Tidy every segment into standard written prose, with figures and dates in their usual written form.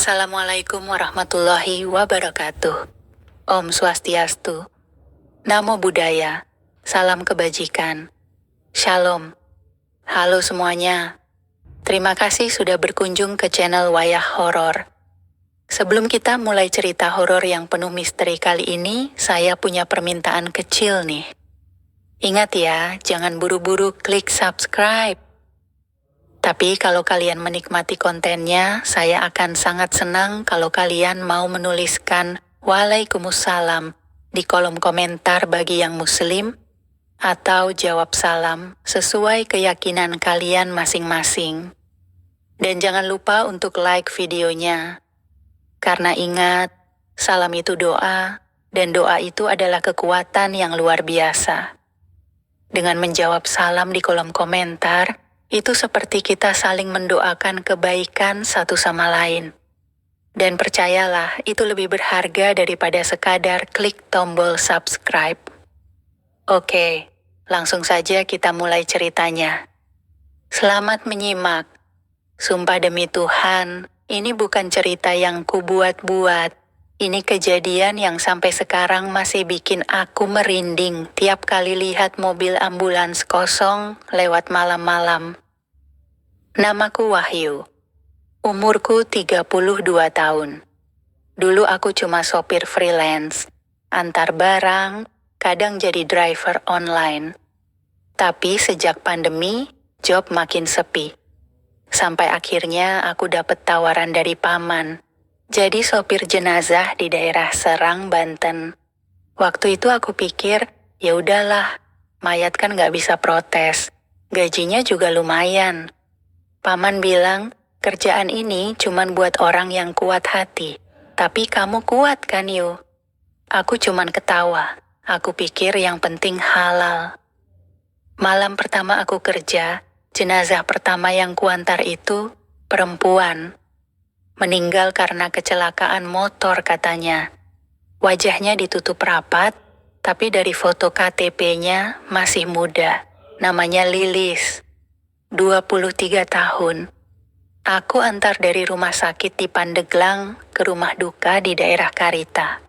Assalamualaikum warahmatullahi wabarakatuh. Om Swastiastu. Namo Buddhaya. Salam kebajikan. Shalom. Halo semuanya. Terima kasih sudah berkunjung ke channel Wayah Horor. Sebelum kita mulai cerita horor yang penuh misteri kali ini, saya punya permintaan kecil nih. Ingat ya, jangan buru-buru klik subscribe. Tapi kalau kalian menikmati kontennya, saya akan sangat senang kalau kalian mau menuliskan Waalaikumsalam di kolom komentar bagi yang muslim, atau jawab salam sesuai keyakinan kalian masing-masing. Dan jangan lupa untuk like videonya. Karena ingat, salam itu doa, dan doa itu adalah kekuatan yang luar biasa. Dengan menjawab salam di kolom komentar, itu seperti kita saling mendoakan kebaikan satu sama lain. Dan percayalah, itu lebih berharga daripada sekadar klik tombol subscribe. Oke, langsung saja kita mulai ceritanya. Selamat menyimak. Sumpah demi Tuhan, ini bukan cerita yang kubuat-buat. Ini kejadian yang sampai sekarang masih bikin aku merinding tiap kali lihat mobil ambulans kosong lewat malam-malam. Namaku Wahyu. Umurku 32 tahun. Dulu aku cuma sopir freelance, antar barang, kadang jadi driver online. Tapi sejak pandemi, job makin sepi. Sampai akhirnya aku dapet tawaran dari paman, jadi sopir jenazah di daerah Serang, Banten. Waktu itu aku pikir, ya udahlah, mayat kan gak bisa protes. Gajinya juga lumayan. Paman bilang, kerjaan ini cuman buat orang yang kuat hati. Tapi kamu kuat kan, Yu? Aku cuman ketawa. Aku pikir yang penting halal. Malam pertama aku kerja, jenazah pertama yang kuantar itu perempuan. Meninggal karena kecelakaan motor katanya. Wajahnya ditutup rapat, tapi dari foto KTP-nya masih muda. Namanya Lilis. 23 tahun. Aku antar dari rumah sakit di Pandeglang ke rumah duka di daerah Karita.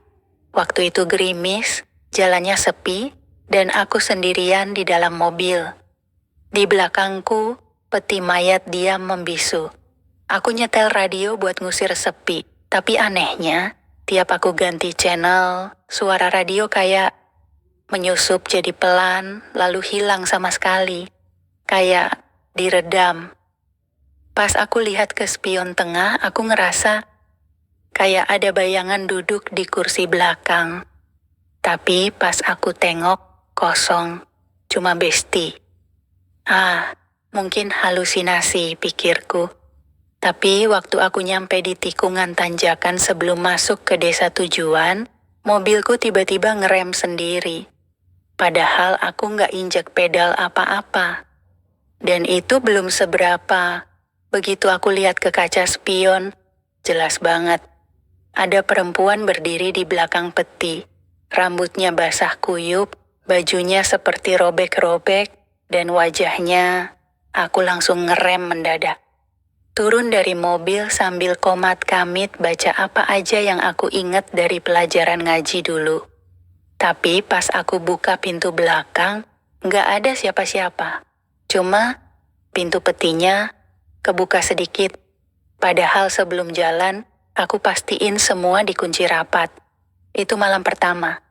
Waktu itu gerimis, jalannya sepi, dan aku sendirian di dalam mobil. Di belakangku, peti mayat diam membisu. Aku nyetel radio buat ngusir sepi, tapi anehnya, tiap aku ganti channel, suara radio kayak menyusup jadi pelan, lalu hilang sama sekali. Kayak diredam. Pas aku lihat ke spion tengah, aku ngerasa kayak ada bayangan duduk di kursi belakang. Tapi pas aku tengok, kosong. Cuma Besti. Mungkin halusinasi pikirku. Tapi waktu aku nyampe di tikungan tanjakan sebelum masuk ke desa tujuan, mobilku tiba-tiba ngerem sendiri. Padahal aku nggak injek pedal apa-apa. Dan itu belum seberapa. Begitu aku lihat ke kaca spion, jelas banget. Ada perempuan berdiri di belakang peti. Rambutnya basah kuyup, bajunya seperti robek-robek, dan wajahnya, aku langsung ngerem mendadak. Turun dari mobil sambil komat kamit baca apa aja yang aku ingat dari pelajaran ngaji dulu. Tapi pas aku buka pintu belakang, nggak ada siapa-siapa. Cuma pintu petinya kebuka sedikit. Padahal sebelum jalan, aku pastiin semua dikunci rapat. Itu malam pertama.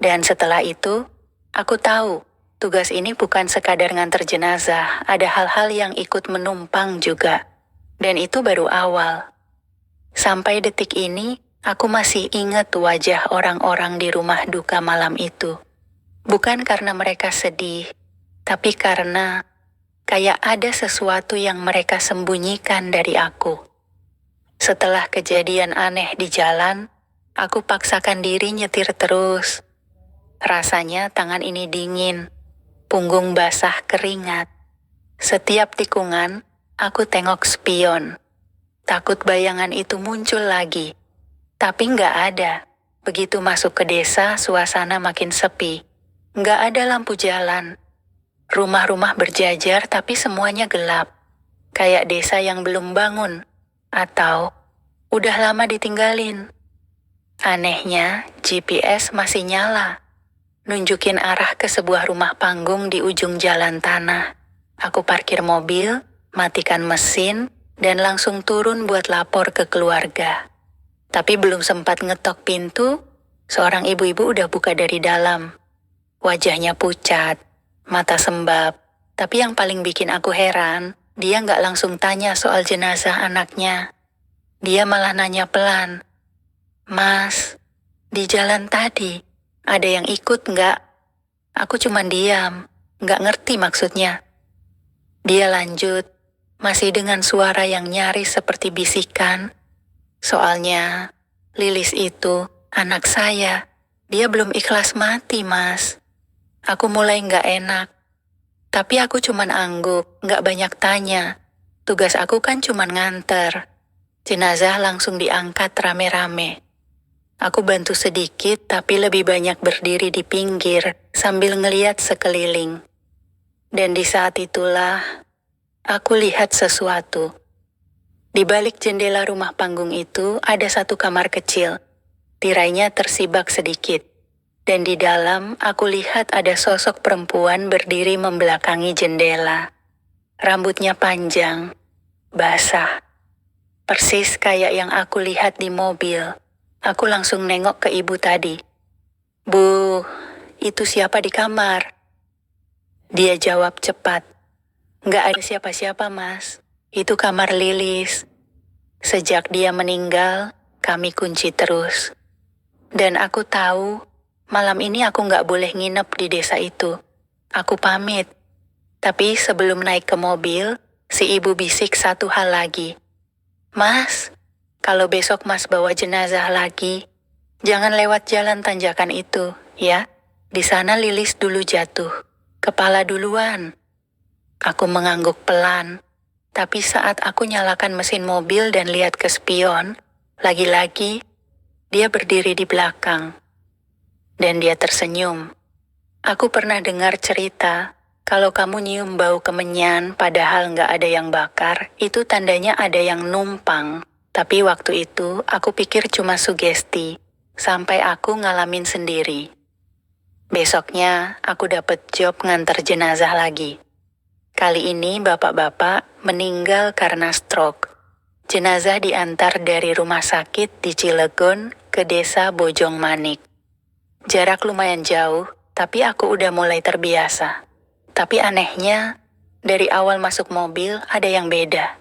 Dan setelah itu, aku tahu tugas ini bukan sekadar nganter jenazah, ada hal-hal yang ikut menumpang juga. Dan itu baru awal. Sampai detik ini, aku masih ingat wajah orang-orang di rumah duka malam itu. Bukan karena mereka sedih, tapi karena kayak ada sesuatu yang mereka sembunyikan dari aku. Setelah kejadian aneh di jalan, aku paksakan diri nyetir terus. Rasanya tangan ini dingin, punggung basah keringat. Setiap tikungan, aku tengok spion. Takut bayangan itu muncul lagi. Tapi nggak ada. Begitu masuk ke desa, suasana makin sepi. Nggak ada lampu jalan. Rumah-rumah berjajar tapi semuanya gelap. Kayak desa yang belum bangun. Atau Udah lama ditinggalin. Anehnya, GPS masih nyala. Nunjukin arah ke sebuah rumah panggung di ujung jalan tanah. Aku parkir mobil, matikan mesin, dan langsung turun buat lapor ke keluarga. Tapi belum sempat ngetok pintu, seorang ibu-ibu udah buka dari dalam. Wajahnya pucat, mata sembab. Tapi yang paling bikin aku heran, dia nggak langsung tanya soal jenazah anaknya. Dia malah nanya pelan, "Mas, di jalan tadi, ada yang ikut nggak?" Aku cuman diam, nggak ngerti maksudnya. Dia lanjut, masih dengan suara yang nyaris seperti bisikan. "Soalnya, Lilis itu anak saya. Dia belum ikhlas mati, Mas." Aku mulai nggak enak. Tapi aku cuman angguk, nggak banyak tanya. Tugas aku kan cuman nganter. Jenazah langsung diangkat rame-rame. Aku bantu sedikit, tapi lebih banyak berdiri di pinggir sambil ngeliat sekeliling. Dan di saat itulah, aku lihat sesuatu. Di balik jendela rumah panggung itu ada satu kamar kecil. Tirainya tersibak sedikit. Dan di dalam aku lihat ada sosok perempuan berdiri membelakangi jendela. Rambutnya panjang, basah. Persis kayak yang aku lihat di mobil. Aku langsung nengok ke ibu tadi. "Bu, itu siapa di kamar?" Dia jawab cepat. "Nggak ada siapa-siapa, Mas. Itu kamar Lilis. Sejak dia meninggal, kami kunci terus. Dan aku tahu, malam ini aku nggak boleh nginep di desa itu. Aku pamit." Tapi sebelum naik ke mobil, si ibu bisik satu hal lagi. "Mas, kalau besok Mas bawa jenazah lagi, jangan lewat jalan tanjakan itu, ya. Di sana Lilis dulu jatuh. Kepala duluan." Aku mengangguk pelan, tapi saat aku nyalakan mesin mobil dan lihat ke spion, lagi-lagi dia berdiri di belakang. Dan dia tersenyum. "Aku pernah dengar cerita, kalau kamu nyium bau kemenyan padahal nggak ada yang bakar, itu tandanya ada yang numpang." Tapi waktu itu aku pikir cuma sugesti, sampai aku ngalamin sendiri. Besoknya aku dapet job nganter jenazah lagi. Kali ini bapak-bapak meninggal karena stroke. Jenazah diantar dari rumah sakit di Cilegon ke desa Bojong Manik. Jarak lumayan jauh, tapi aku udah mulai terbiasa. Tapi anehnya, dari awal masuk mobil ada yang beda.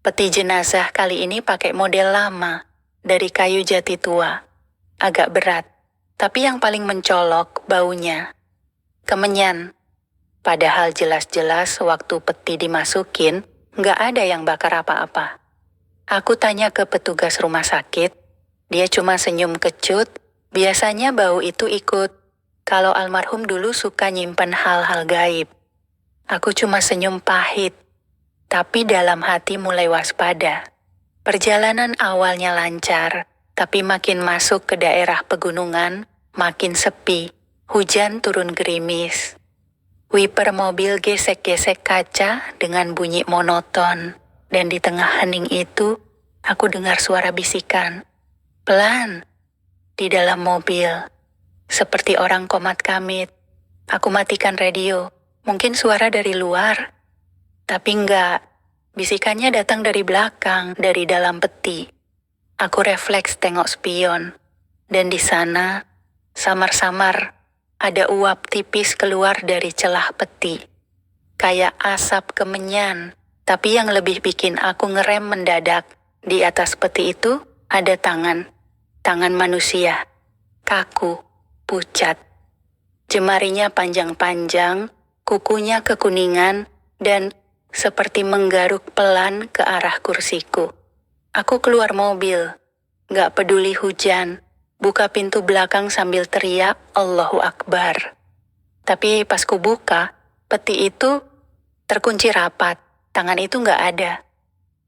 Peti jenazah kali ini pakai model lama, dari kayu jati tua. Agak berat, tapi yang paling mencolok baunya. Kemenyan. Padahal jelas-jelas waktu peti dimasukin, nggak ada yang bakar apa-apa. Aku tanya ke petugas rumah sakit, dia cuma senyum kecut, biasanya bau itu ikut. Kalau almarhum dulu suka nyimpen hal-hal gaib. Aku cuma senyum pahit, tapi dalam hati mulai waspada. Perjalanan awalnya lancar, tapi makin masuk ke daerah pegunungan, makin sepi. Hujan turun gerimis. Wiper mobil gesek-gesek kaca dengan bunyi monoton. Dan di tengah hening itu, aku dengar suara bisikan. Pelan, di dalam mobil. Seperti orang komat kamit. Aku matikan radio. Mungkin suara dari luar. Tapi enggak. Bisikannya datang dari belakang, dari dalam peti. Aku refleks tengok spion. Dan di sana, samar-samar, ada uap tipis keluar dari celah peti. Kayak asap kemenyan. Tapi yang lebih bikin aku ngerem mendadak, di atas peti itu ada tangan. Tangan manusia. Kaku. Pucat. Jemarinya panjang-panjang, kukunya kekuningan, dan seperti menggaruk pelan ke arah kursiku. Aku keluar mobil, gak peduli hujan, buka pintu belakang sambil teriak Allahu Akbar. Tapi pas ku buka, peti itu terkunci rapat, tangan itu gak ada.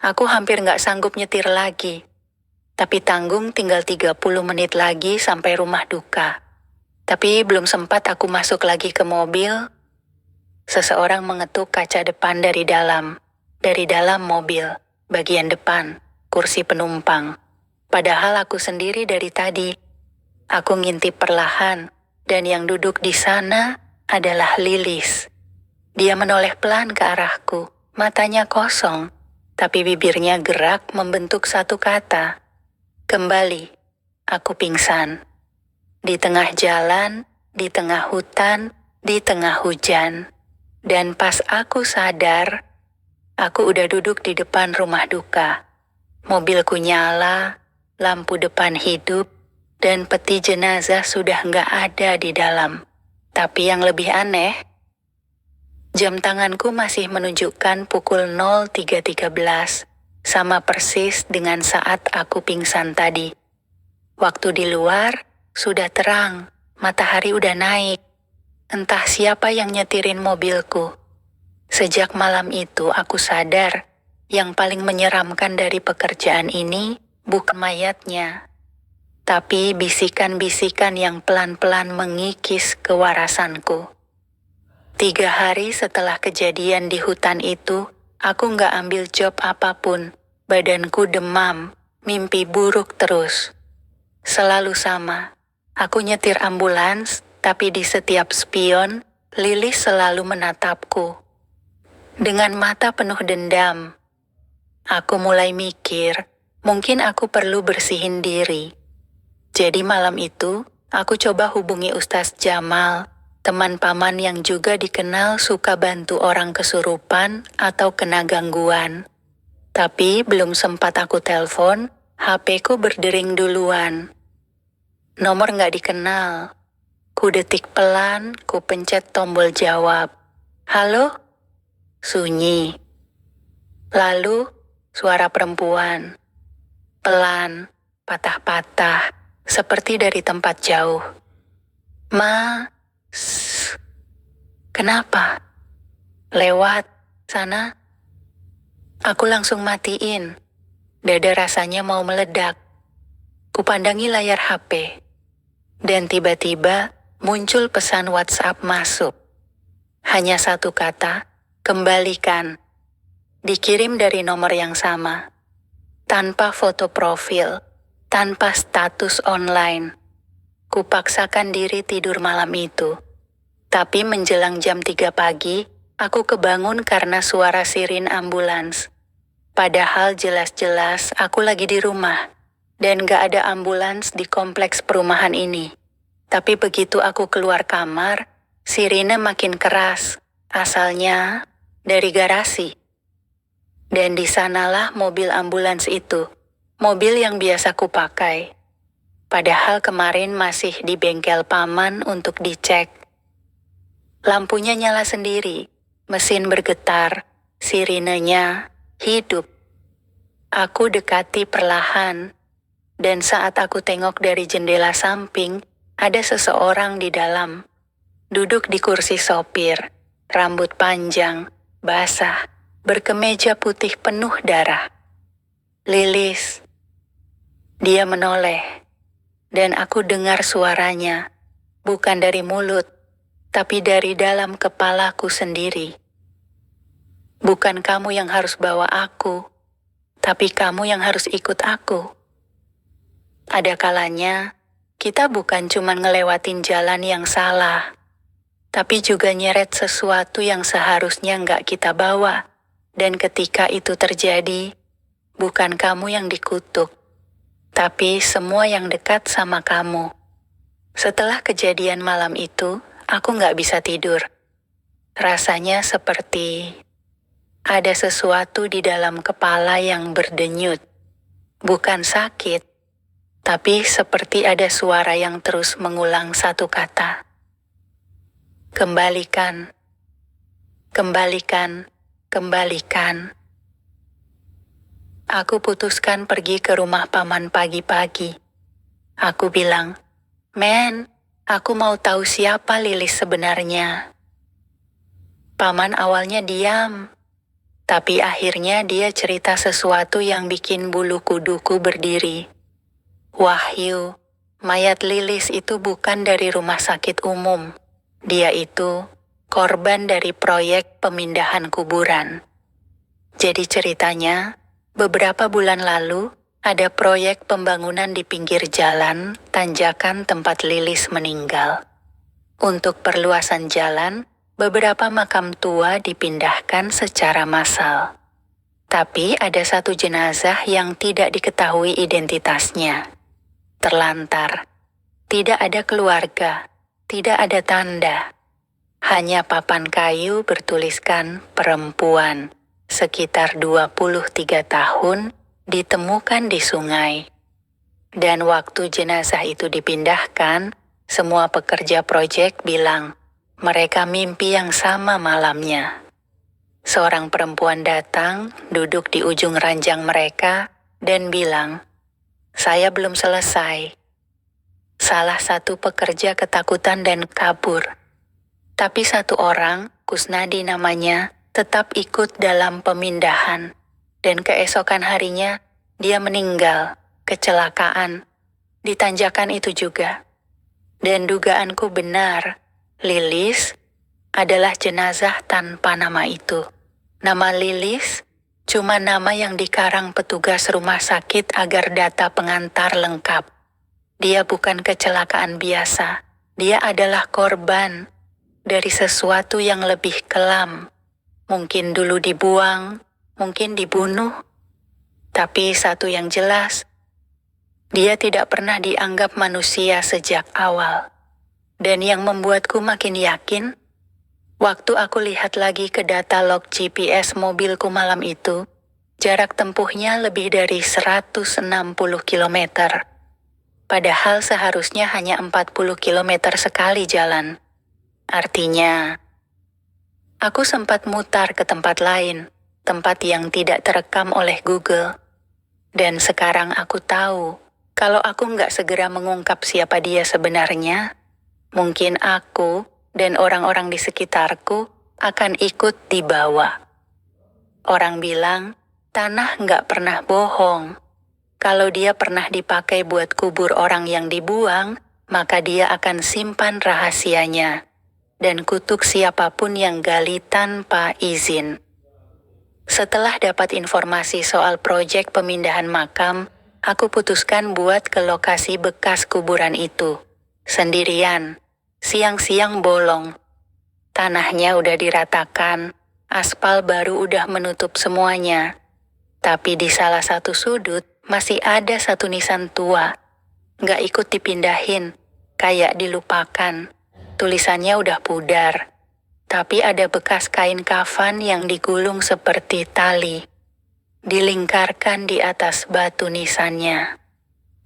Aku hampir gak sanggup nyetir lagi. Tapi tanggung tinggal 30 menit lagi sampai rumah duka. Tapi belum sempat aku masuk lagi ke mobil, seseorang mengetuk kaca depan dari dalam mobil, bagian depan, kursi penumpang. Padahal aku sendiri dari tadi. Aku ngintip perlahan, dan yang duduk di sana adalah Lilis. Dia menoleh pelan ke arahku, matanya kosong, tapi bibirnya gerak membentuk satu kata. Kembali, aku pingsan. Di tengah jalan, di tengah hutan, di tengah hujan. Dan pas aku sadar, aku udah duduk di depan rumah duka. Mobilku nyala, lampu depan hidup, dan peti jenazah sudah nggak ada di dalam. Tapi yang lebih aneh, jam tanganku masih menunjukkan pukul 03.13, sama persis dengan saat aku pingsan tadi. Waktu di luar sudah terang, matahari udah naik. Entah siapa yang nyetirin mobilku. Sejak malam itu aku sadar, yang paling menyeramkan dari pekerjaan ini bukan mayatnya, tapi bisikan-bisikan yang pelan-pelan mengikis kewarasanku. 3 hari setelah kejadian di hutan itu, aku nggak ambil job apapun. Badanku demam, mimpi buruk terus. Selalu sama, aku nyetir ambulans, tapi di setiap spion, Lilis selalu menatapku. Dengan mata penuh dendam, aku mulai mikir, mungkin aku perlu bersihin diri. Jadi malam itu, aku coba hubungi Ustaz Jamal, teman paman yang juga dikenal suka bantu orang kesurupan atau kena gangguan. Tapi belum sempat aku telepon, HP-ku berdering duluan. Nomor nggak dikenal. Ku detik pelan, ku pencet tombol jawab. Halo? Sunyi. Lalu, suara perempuan. Pelan, patah-patah, seperti dari tempat jauh. Kenapa? Lewat sana? Aku langsung matiin. Dada rasanya mau meledak. Kupandangi layar HP. Dan tiba-tiba muncul pesan WhatsApp masuk. Hanya satu kata, kembalikan. Dikirim dari nomor yang sama. Tanpa foto profil, tanpa status online. Kupaksakan diri tidur malam itu. Tapi menjelang jam 3 pagi, aku kebangun karena suara sirin ambulans. Padahal jelas-jelas aku lagi di rumah. Dan gak ada ambulans di kompleks perumahan ini. Tapi begitu aku keluar kamar, sirine makin keras. Asalnya dari garasi. Dan di sanalah mobil ambulans itu. Mobil yang biasa kupakai. Padahal kemarin masih di bengkel paman untuk dicek. Lampunya nyala sendiri, mesin bergetar, sirinenya hidup. Aku dekati perlahan. Dan saat aku tengok dari jendela samping, ada seseorang di dalam. Duduk di kursi sopir, rambut panjang, basah, berkemeja putih penuh darah. Lilis. Dia menoleh, dan aku dengar suaranya, bukan dari mulut, tapi dari dalam kepalaku sendiri. Bukan kamu yang harus bawa aku, tapi kamu yang harus ikut aku. Ada kalanya, kita bukan cuma ngelewatin jalan yang salah, tapi juga nyeret sesuatu yang seharusnya nggak kita bawa. Dan ketika itu terjadi, bukan kamu yang dikutuk, tapi semua yang dekat sama kamu. Setelah kejadian malam itu, aku nggak bisa tidur. Rasanya seperti ada sesuatu di dalam kepala yang berdenyut. Bukan sakit, tapi seperti ada suara yang terus mengulang satu kata. Kembalikan, kembalikan, kembalikan. Aku putuskan pergi ke rumah paman pagi-pagi. Aku bilang, "Men, aku mau tahu siapa Lilis sebenarnya." Paman awalnya diam, tapi akhirnya dia cerita sesuatu yang bikin bulu kuduku berdiri. Wahyu, mayat Lilis itu bukan dari rumah sakit umum. Dia itu korban dari proyek pemindahan kuburan. Jadi ceritanya, beberapa bulan lalu Ada proyek pembangunan di pinggir jalan, tanjakan tempat Lilis meninggal. Untuk perluasan jalan, beberapa makam tua dipindahkan secara massal. Tapi ada satu jenazah yang tidak diketahui identitasnya. Terlantar. Tidak ada keluarga, tidak ada tanda. Hanya papan kayu bertuliskan perempuan, sekitar 23 tahun, ditemukan di sungai. Dan waktu jenazah itu dipindahkan, semua pekerja proyek bilang mereka mimpi yang sama malamnya. Seorang perempuan datang, duduk di ujung ranjang mereka, dan bilang, "Saya belum selesai." Salah satu pekerja ketakutan dan kabur. Tapi satu orang, Kusnadi namanya, tetap ikut dalam pemindahan. Dan keesokan harinya, dia meninggal, kecelakaan, di tanjakan itu juga. Dan dugaanku benar, Lilis adalah jenazah tanpa nama itu. Nama Lilis cuma nama yang dikarang petugas rumah sakit agar data pengantar lengkap. Dia bukan kecelakaan biasa, dia adalah korban dari sesuatu yang lebih kelam. Mungkin dulu dibuang, mungkin dibunuh. Tapi satu yang jelas, dia tidak pernah dianggap manusia sejak awal. Dan yang membuatku makin yakin, waktu aku lihat lagi ke data log GPS mobilku malam itu, jarak tempuhnya lebih dari 160 km. Padahal seharusnya hanya 40 km sekali jalan. Artinya, aku sempat mutar ke tempat lain, tempat yang tidak terekam oleh Google. Dan sekarang aku tahu, kalau aku nggak segera mengungkap siapa dia sebenarnya, mungkin aku dan orang-orang di sekitarku akan ikut dibawa. Orang bilang, tanah nggak pernah bohong. Kalau dia pernah dipakai buat kubur orang yang dibuang, maka dia akan simpan rahasianya dan kutuk siapapun yang gali tanpa izin. Setelah dapat informasi soal proyek pemindahan makam, aku putuskan buat ke lokasi bekas kuburan itu. Sendirian, siang-siang bolong. Tanahnya udah diratakan, aspal baru udah menutup semuanya. Tapi di salah satu sudut, masih ada satu nisan tua. Nggak ikut dipindahin, kayak dilupakan. Tulisannya udah pudar. Tapi ada bekas kain kafan yang digulung seperti tali. Dilingkarkan di atas batu nisannya.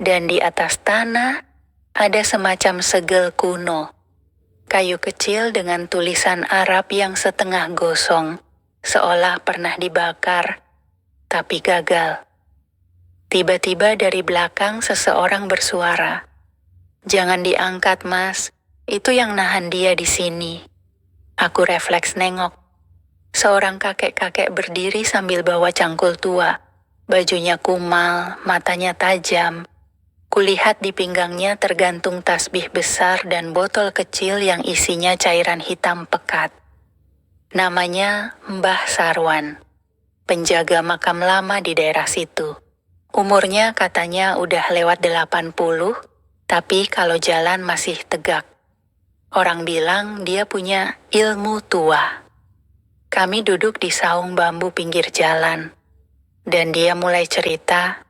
Dan di atas tanah, ada semacam segel kuno. Kayu kecil dengan tulisan Arab yang setengah gosong. Seolah pernah dibakar, tapi gagal. Tiba-tiba dari belakang seseorang bersuara. "Jangan diangkat, Mas. Itu yang nahan dia di sini." Aku refleks nengok. Seorang kakek-kakek berdiri sambil bawa cangkul tua. Bajunya kumal, matanya tajam. Kulihat di pinggangnya tergantung tasbih besar dan botol kecil yang isinya cairan hitam pekat. Namanya Mbah Sarwan, penjaga makam lama di daerah situ. Umurnya katanya udah lewat 80, tapi kalau jalan masih tegak. Orang bilang dia punya ilmu tua. Kami duduk di saung bambu pinggir jalan, dan dia mulai cerita,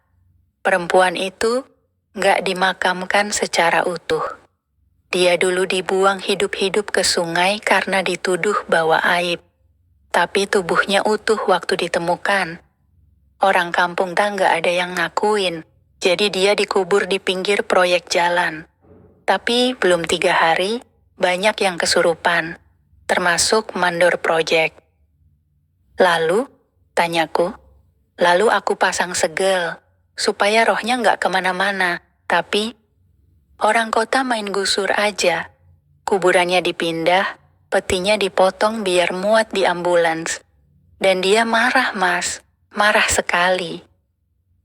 perempuan itu nggak dimakamkan secara utuh. Dia dulu dibuang hidup-hidup ke sungai karena dituduh bawa aib, tapi tubuhnya utuh waktu ditemukan. Orang kampung nggak ada yang ngakuin, jadi dia dikubur di pinggir proyek jalan. Tapi belum 3 hari, banyak yang kesurupan, termasuk mandor proyek. Lalu, tanyaku, lalu aku pasang segel, supaya rohnya nggak kemana-mana, tapi orang kota main gusur aja. Kuburannya dipindah, petinya dipotong biar muat di ambulans. Dan dia marah, Mas. Marah sekali.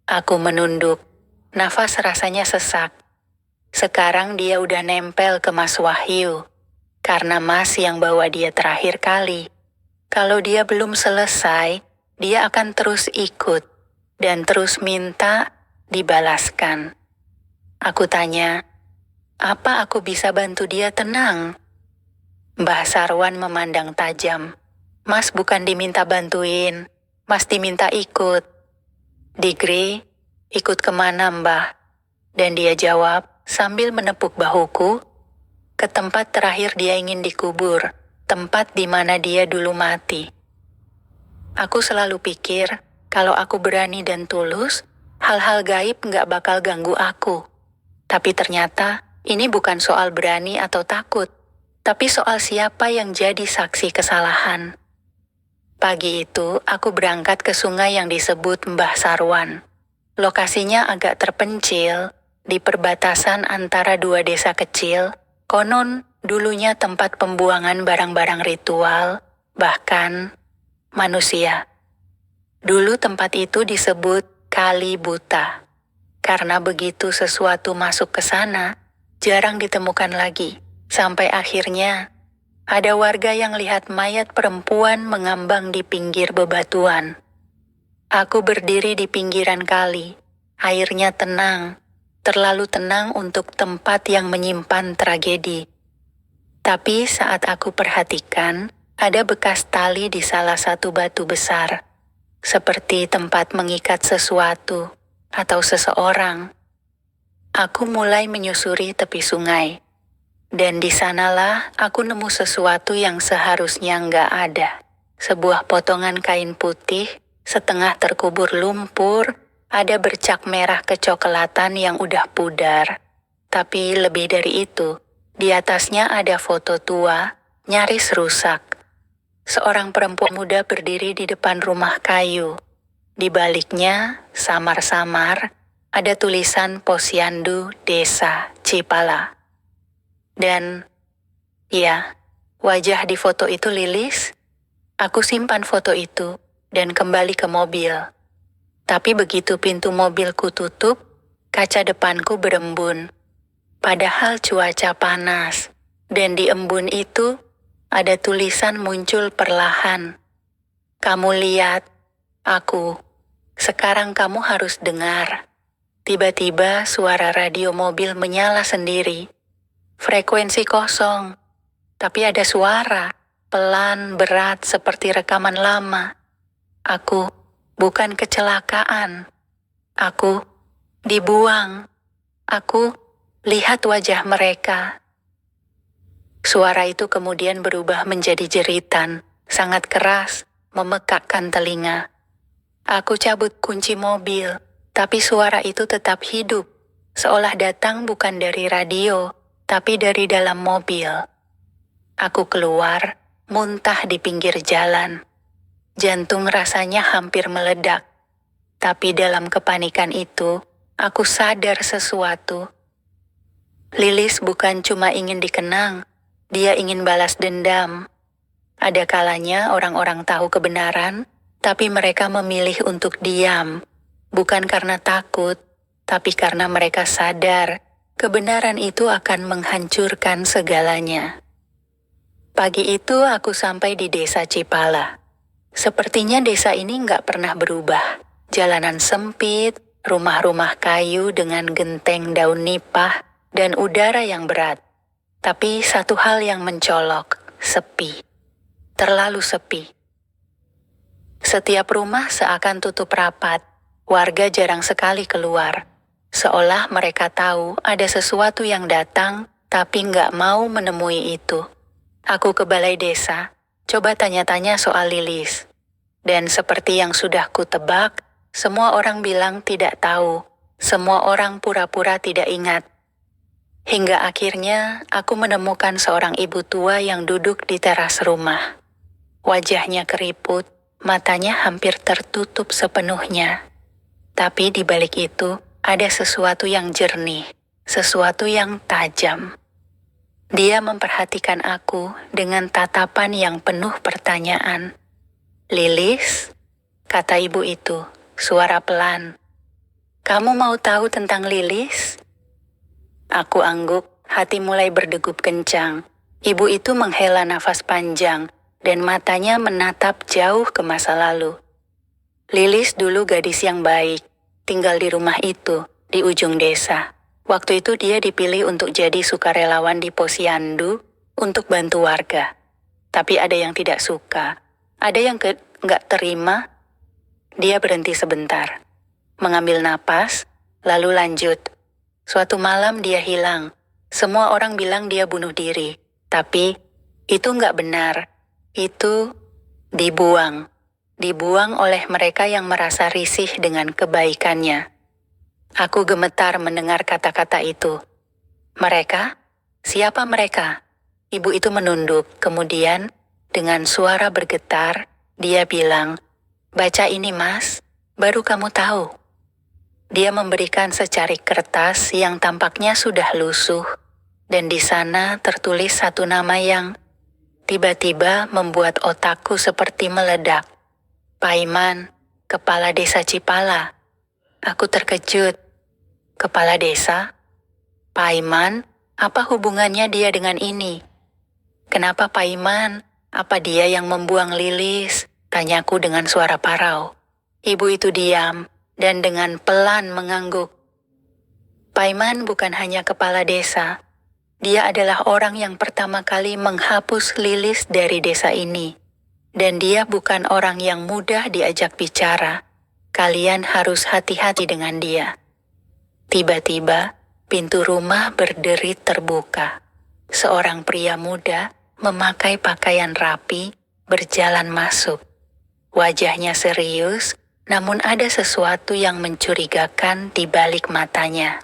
Aku menunduk. Nafas rasanya sesak. Sekarang dia udah nempel ke Mas Wahyu. Karena Mas yang bawa dia terakhir kali. Kalau dia belum selesai, dia akan terus ikut. Dan terus minta dibalaskan. Aku tanya, apa aku bisa bantu dia tenang? Mbah Sarwan memandang tajam. Mas bukan diminta bantuin, Mas diminta ikut. Digri, ikut kemana Mbah? Dan dia jawab sambil menepuk bahuku, ke tempat terakhir dia ingin dikubur, tempat di mana dia dulu mati. Aku selalu pikir, kalau aku berani dan tulus, hal-hal gaib nggak bakal ganggu aku. Tapi ternyata, ini bukan soal berani atau takut, tapi soal siapa yang jadi saksi kesalahan. Pagi itu, aku berangkat ke sungai yang disebut Mbah Sarwan. Lokasinya agak terpencil, di perbatasan antara dua desa kecil, konon dulunya tempat pembuangan barang-barang ritual, bahkan manusia. Dulu tempat itu disebut Kali Buta, karena begitu sesuatu masuk ke sana, jarang ditemukan lagi, sampai akhirnya ada warga yang lihat mayat perempuan mengambang di pinggir bebatuan. Aku berdiri di pinggiran kali, airnya tenang, terlalu tenang untuk tempat yang menyimpan tragedi. Tapi saat aku perhatikan, ada bekas tali di salah satu batu besar, seperti tempat mengikat sesuatu atau seseorang. Aku mulai menyusuri tepi sungai. Dan di sanalah aku nemu sesuatu yang seharusnya nggak ada. Sebuah potongan kain putih, setengah terkubur lumpur, ada bercak merah kecoklatan yang udah pudar. Tapi lebih dari itu, di atasnya ada foto tua, nyaris rusak. Seorang perempuan muda berdiri di depan rumah kayu. Di baliknya, samar-samar, ada tulisan Posyandu Desa Cipala. Dan, ya, wajah di foto itu Lilis. Aku simpan foto itu dan kembali ke mobil. Tapi begitu pintu mobilku tutup, kaca depanku berembun. Padahal cuaca panas, dan di embun itu ada tulisan muncul perlahan. Kamu lihat, aku, sekarang kamu harus dengar. Tiba-tiba suara radio mobil menyala sendiri. Frekuensi kosong, tapi ada suara, pelan, berat seperti rekaman lama. Aku bukan kecelakaan. Aku dibuang. Aku lihat wajah mereka. Suara itu kemudian berubah menjadi jeritan, sangat keras, memekakkan telinga. Aku cabut kunci mobil, tapi suara itu tetap hidup, seolah datang bukan dari radio, tapi dari dalam mobil. Aku keluar, muntah di pinggir jalan. Jantung rasanya hampir meledak. Tapi dalam kepanikan itu, aku sadar sesuatu. Lilis bukan cuma ingin dikenang, dia ingin balas dendam. Ada kalanya orang-orang tahu kebenaran, tapi mereka memilih untuk diam. Bukan karena takut, tapi karena mereka sadar kebenaran itu akan menghancurkan segalanya. Pagi itu aku sampai di desa Cipala. Sepertinya desa ini nggak pernah berubah. Jalanan sempit, rumah-rumah kayu dengan genteng daun nipah, dan udara yang berat. Tapi satu hal yang mencolok, sepi. Terlalu sepi. Setiap rumah seakan tutup rapat. Warga jarang sekali keluar. Seolah mereka tahu ada sesuatu yang datang, tapi nggak mau menemui itu. Aku ke balai desa, coba tanya-tanya soal Lilis. Dan seperti yang sudah kutebak, semua orang bilang tidak tahu. Semua orang pura-pura tidak ingat. Hingga akhirnya aku menemukan seorang ibu tua yang duduk di teras rumah. Wajahnya keriput, matanya hampir tertutup sepenuhnya. Tapi di balik itu, ada sesuatu yang jernih, sesuatu yang tajam. Dia memperhatikan aku dengan tatapan yang penuh pertanyaan. Lilis, kata ibu itu, suara pelan. Kamu mau tahu tentang Lilis? Aku angguk, hati mulai berdegup kencang. Ibu itu menghela nafas panjang, dan matanya menatap jauh ke masa lalu. Lilis dulu gadis yang baik. tinggal di rumah itu, di ujung desa. Waktu itu dia dipilih untuk jadi sukarelawan di posyandu untuk bantu warga. Tapi ada yang tidak suka, ada yang nggak terima. Dia berhenti sebentar, mengambil napas, lalu lanjut. Suatu malam dia hilang. Semua orang bilang dia bunuh diri, tapi itu nggak benar. Itu dibuang. Dibuang oleh mereka yang merasa risih dengan kebaikannya. Aku gemetar mendengar kata-kata itu. Mereka? Siapa mereka? Ibu itu menunduk, kemudian dengan suara bergetar, dia bilang, "Baca ini, Mas, baru kamu tahu." Dia memberikan secarik kertas yang tampaknya sudah lusuh, dan di sana tertulis satu nama yang tiba-tiba membuat otakku seperti meledak. Paiman, Kepala Desa Cipala. Aku terkejut. Kepala desa? Paiman, apa hubungannya dia dengan ini? Kenapa Paiman? Apa dia yang membuang Lilis? Tanyaku dengan suara parau. Ibu itu diam dan dengan pelan mengangguk. Paiman bukan hanya kepala desa. Dia adalah orang yang pertama kali menghapus Lilis dari desa ini. Dan dia bukan orang yang mudah diajak bicara. Kalian harus hati-hati dengan dia. Tiba-tiba, pintu rumah berderit terbuka. Seorang pria muda memakai pakaian rapi berjalan masuk. Wajahnya serius, namun ada sesuatu yang mencurigakan di balik matanya.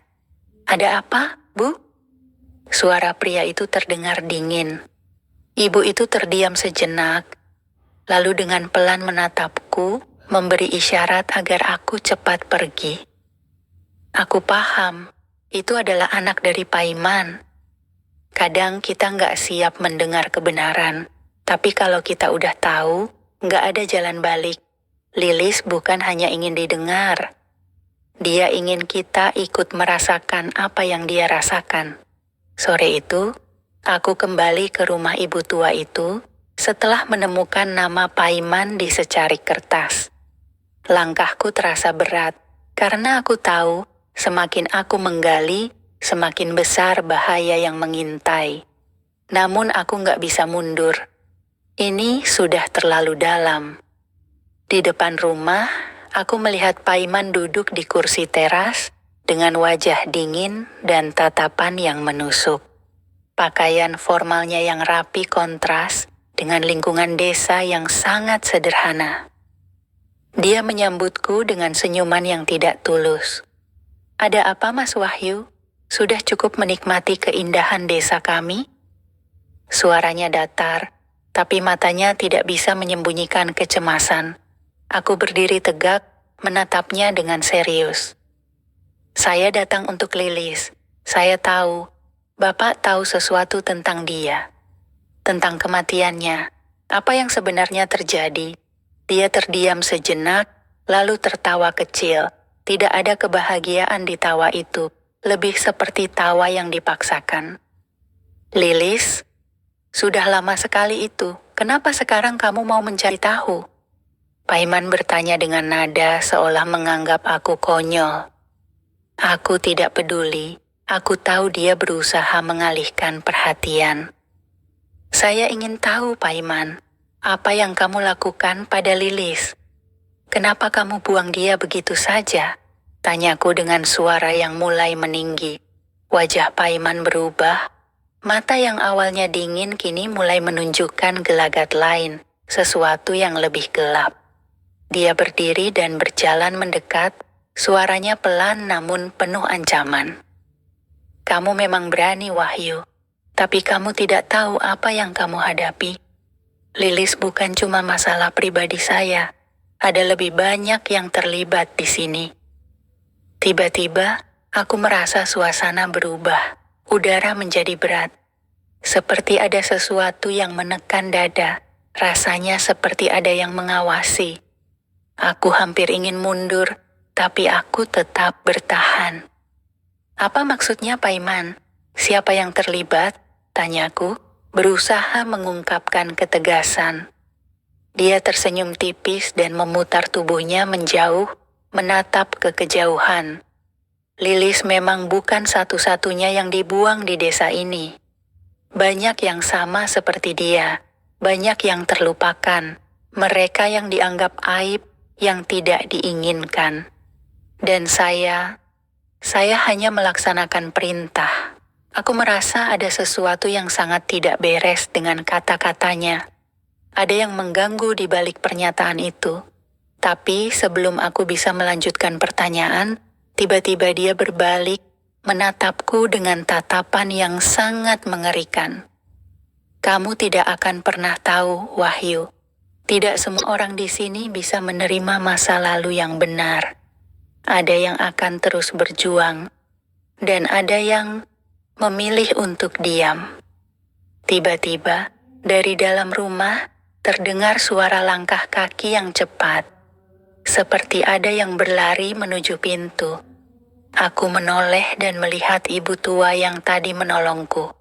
"Ada apa, Bu?" Suara pria itu terdengar dingin. Ibu itu terdiam sejenak, lalu dengan pelan menatapku, memberi isyarat agar aku cepat pergi. Aku paham, itu adalah anak dari Paiman. Kadang kita nggak siap mendengar kebenaran, tapi kalau kita udah tahu, nggak ada jalan balik. Lilis bukan hanya ingin didengar. Dia ingin kita ikut merasakan apa yang dia rasakan. Sore itu, aku kembali ke rumah ibu tua itu, setelah menemukan nama Paiman di secarik kertas. Langkahku terasa berat, karena aku tahu semakin aku menggali, semakin besar bahaya yang mengintai. Namun aku nggak bisa mundur. Ini sudah terlalu dalam. Di depan rumah, aku melihat Paiman duduk di kursi teras dengan wajah dingin dan tatapan yang menusuk. Pakaian formalnya yang rapi kontras dengan lingkungan desa yang sangat sederhana. Dia menyambutku dengan senyuman yang tidak tulus. "Ada apa, Mas Wahyu? Sudah cukup menikmati keindahan desa kami?" Suaranya datar, tapi matanya tidak bisa menyembunyikan kecemasan. Aku berdiri tegak, menatapnya dengan serius. "Saya datang untuk Lilis. Saya tahu, Bapak tahu sesuatu tentang dia. Tentang kematiannya. Apa yang sebenarnya terjadi?" Dia terdiam sejenak, lalu tertawa kecil. Tidak ada kebahagiaan di tawa itu, lebih seperti tawa yang dipaksakan. "Lilis, sudah lama sekali itu. Kenapa sekarang kamu mau mencari tahu?" Paiman bertanya dengan nada seolah menganggap aku konyol. Aku tidak peduli. Aku tahu dia berusaha mengalihkan perhatian. "Saya ingin tahu, Paiman, apa yang kamu lakukan pada Lilis? Kenapa kamu buang dia begitu saja?" Tanyaku dengan suara yang mulai meninggi. Wajah Paiman berubah. Mata yang awalnya dingin kini mulai menunjukkan gelagat lain, sesuatu yang lebih gelap. Dia berdiri dan berjalan mendekat, suaranya pelan namun penuh ancaman. "Kamu memang berani, Wahyu, tapi kamu tidak tahu apa yang kamu hadapi. Lilis bukan cuma masalah pribadi saya, ada lebih banyak yang terlibat di sini." Tiba-tiba, aku merasa suasana berubah, udara menjadi berat. Seperti ada sesuatu yang menekan dada, rasanya seperti ada yang mengawasi. Aku hampir ingin mundur, tapi aku tetap bertahan. "Apa maksudnya, Paiman? Siapa yang terlibat?" Tanyaku, berusaha mengungkapkan ketegasan. Dia tersenyum tipis dan memutar tubuhnya menjauh, menatap ke kejauhan. Lilis memang bukan satu-satunya yang dibuang di desa ini. Banyak yang sama seperti dia, banyak yang terlupakan, mereka yang dianggap aib, yang tidak diinginkan. Dan saya hanya melaksanakan perintah. Aku merasa ada sesuatu yang sangat tidak beres dengan kata-katanya. Ada yang mengganggu di balik pernyataan itu. Tapi sebelum aku bisa melanjutkan pertanyaan, tiba-tiba dia berbalik, menatapku dengan tatapan yang sangat mengerikan. Kamu tidak akan pernah tahu, Wahyu. Tidak semua orang di sini bisa menerima masa lalu yang benar. Ada yang akan terus berjuang, dan ada yang memilih untuk diam. Tiba-tiba, dari dalam rumah, terdengar suara langkah kaki yang cepat. Seperti ada yang berlari menuju pintu. Aku menoleh dan melihat ibu tua yang tadi menolongku.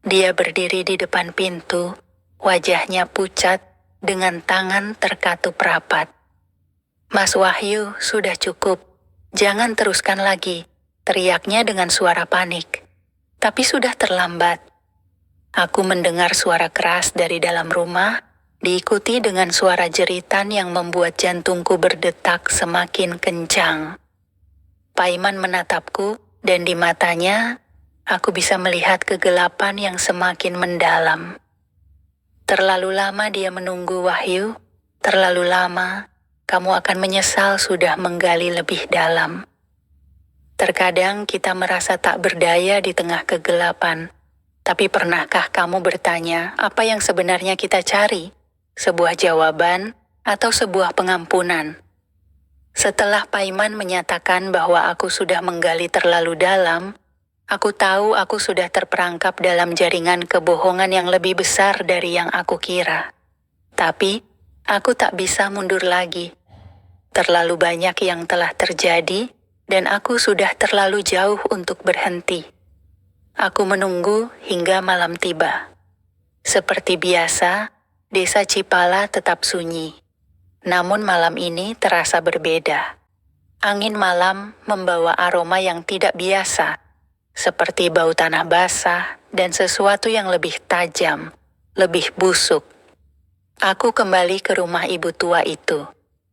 Dia berdiri di depan pintu, wajahnya pucat dengan tangan terkatup rapat. Mas Wahyu, sudah cukup. Jangan teruskan lagi, teriaknya dengan suara panik. Tapi sudah terlambat. Aku mendengar suara keras dari dalam rumah, diikuti dengan suara jeritan yang membuat jantungku berdetak semakin kencang. Paiman menatapku, dan di matanya, aku bisa melihat kegelapan yang semakin mendalam. Terlalu lama dia menunggu, Wahyu. Terlalu lama, kamu akan menyesal sudah menggali lebih dalam. Terkadang kita merasa tak berdaya di tengah kegelapan. Tapi pernahkah kamu bertanya apa yang sebenarnya kita cari? Sebuah jawaban atau sebuah pengampunan? Setelah Paiman menyatakan bahwa aku sudah menggali terlalu dalam, aku tahu aku sudah terperangkap dalam jaringan kebohongan yang lebih besar dari yang aku kira. Tapi, aku tak bisa mundur lagi. Terlalu banyak yang telah terjadi, dan aku sudah terlalu jauh untuk berhenti. Aku menunggu hingga malam tiba. Seperti biasa, desa Cipala tetap sunyi. Namun malam ini terasa berbeda. Angin malam membawa aroma yang tidak biasa, seperti bau tanah basah dan sesuatu yang lebih tajam, lebih busuk. Aku kembali ke rumah ibu tua itu.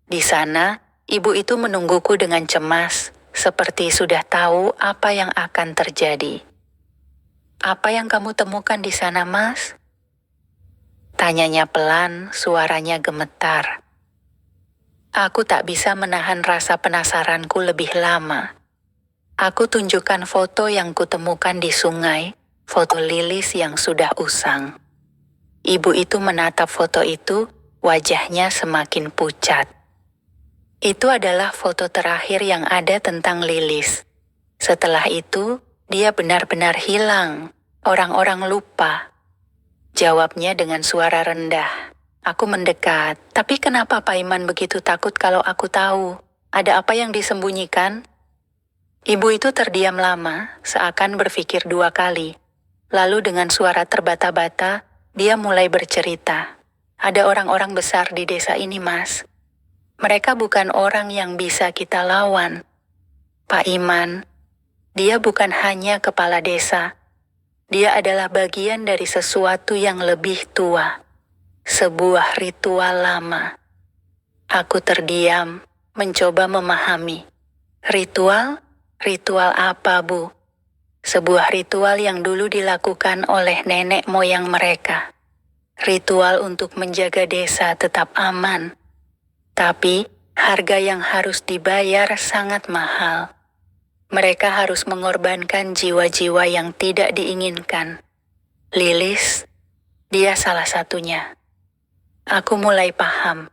Di sana, ibu itu menungguku dengan cemas, seperti sudah tahu apa yang akan terjadi. Apa yang kamu temukan di sana, Mas? Tanyanya pelan, suaranya gemetar. Aku tak bisa menahan rasa penasaranku lebih lama. Aku tunjukkan foto yang kutemukan di sungai, foto Lilis yang sudah usang. Ibu itu menatap foto itu, wajahnya semakin pucat. Itu adalah foto terakhir yang ada tentang Lilis. Setelah itu, dia benar-benar hilang. Orang-orang lupa. Jawabnya dengan suara rendah. Aku mendekat, tapi kenapa Paiman begitu takut kalau aku tahu? Ada apa yang disembunyikan? Ibu itu terdiam lama, seakan berpikir 2 kali. Lalu dengan suara terbata-bata, dia mulai bercerita. Ada orang-orang besar di desa ini, Mas. Mereka bukan orang yang bisa kita lawan. Pak Iman, dia bukan hanya kepala desa. Dia adalah bagian dari sesuatu yang lebih tua. Sebuah ritual lama. Aku terdiam, mencoba memahami. Ritual? Ritual apa, Bu? Sebuah ritual yang dulu dilakukan oleh nenek moyang mereka. Ritual untuk menjaga desa tetap aman. Tapi, harga yang harus dibayar sangat mahal. Mereka harus mengorbankan jiwa-jiwa yang tidak diinginkan. Lilis, dia salah satunya. Aku mulai paham.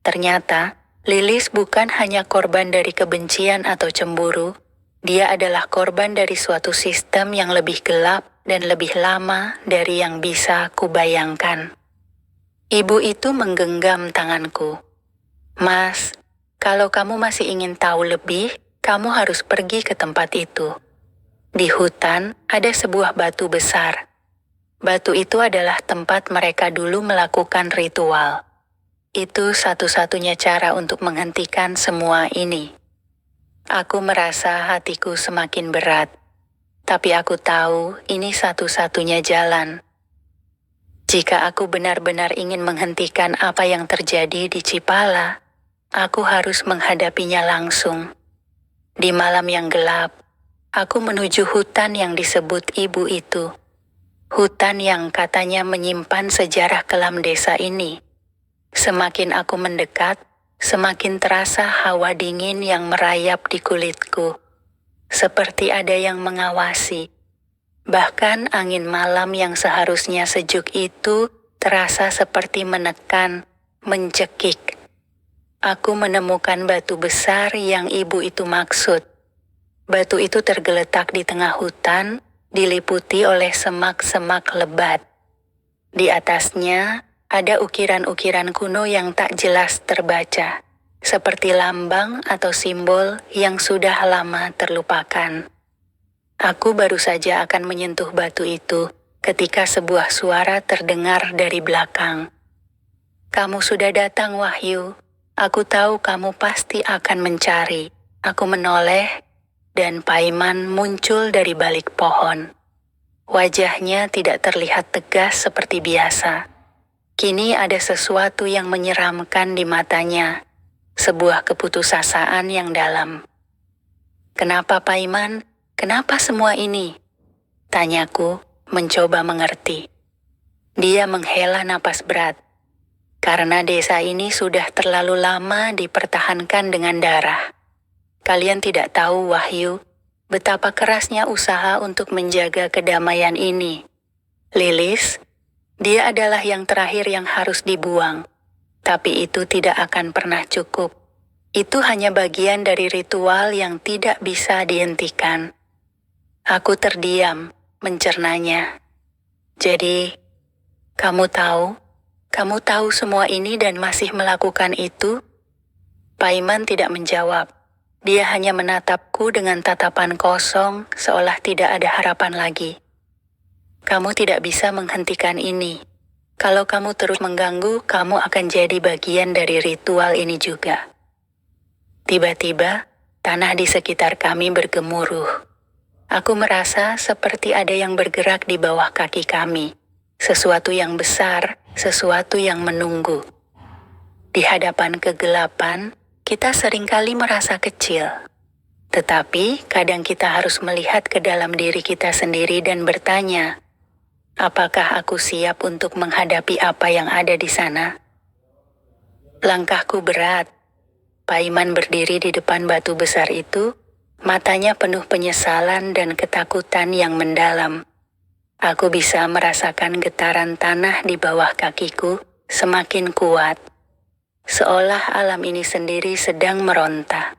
Ternyata, Lilis bukan hanya korban dari kebencian atau cemburu, dia adalah korban dari suatu sistem yang lebih gelap dan lebih lama dari yang bisa kubayangkan. Ibu itu menggenggam tanganku. Mas, kalau kamu masih ingin tahu lebih, kamu harus pergi ke tempat itu. Di hutan ada sebuah batu besar. Batu itu adalah tempat mereka dulu melakukan ritual. Itu satu-satunya cara untuk menghentikan semua ini. Aku merasa hatiku semakin berat, tapi aku tahu ini satu-satunya jalan. Jika aku benar-benar ingin menghentikan apa yang terjadi di Cipala, aku harus menghadapinya langsung. Di malam yang gelap, aku menuju hutan yang disebut ibu itu. Hutan yang katanya menyimpan sejarah kelam desa ini. Semakin aku mendekat, semakin terasa hawa dingin yang merayap di kulitku. Seperti ada yang mengawasi. Bahkan angin malam yang seharusnya sejuk itu terasa seperti menekan, mencekik. Aku menemukan batu besar yang ibu itu maksud. Batu itu tergeletak di tengah hutan, diliputi oleh semak-semak lebat. Di atasnya ada ukiran-ukiran kuno yang tak jelas terbaca, seperti lambang atau simbol yang sudah lama terlupakan. Aku baru saja akan menyentuh batu itu ketika sebuah suara terdengar dari belakang. "Kamu sudah datang, Wahyu. Aku tahu kamu pasti akan mencari." Aku menoleh, dan Paiman muncul dari balik pohon. Wajahnya tidak terlihat tegas seperti biasa. Kini ada sesuatu yang menyeramkan di matanya, sebuah keputusasaan yang dalam. "Kenapa, Paiman? Kenapa semua ini?" tanyaku, mencoba mengerti. Dia menghela napas berat. "Karena desa ini sudah terlalu lama dipertahankan dengan darah. Kalian tidak tahu, Wahyu, betapa kerasnya usaha untuk menjaga kedamaian ini. Lilis, dia adalah yang terakhir yang harus dibuang. Tapi itu tidak akan pernah cukup. Itu hanya bagian dari ritual yang tidak bisa dihentikan." Aku terdiam, mencernanya. "Jadi, kamu tahu semua ini dan masih melakukan itu?" Paiman tidak menjawab. Dia hanya menatapku dengan tatapan kosong, seolah tidak ada harapan lagi. "Kamu tidak bisa menghentikan ini. Kalau kamu terus mengganggu, kamu akan jadi bagian dari ritual ini juga." Tiba-tiba, tanah di sekitar kami bergemuruh. Aku merasa seperti ada yang bergerak di bawah kaki kami. Sesuatu yang besar, sesuatu yang menunggu. Di hadapan kegelapan, kita seringkali merasa kecil. Tetapi kadang kita harus melihat ke dalam diri kita sendiri dan bertanya, apakah aku siap untuk menghadapi apa yang ada di sana? Langkahku berat. Paiman berdiri di depan batu besar itu, matanya penuh penyesalan dan ketakutan yang mendalam. Aku bisa merasakan getaran tanah di bawah kakiku semakin kuat, seolah alam ini sendiri sedang meronta.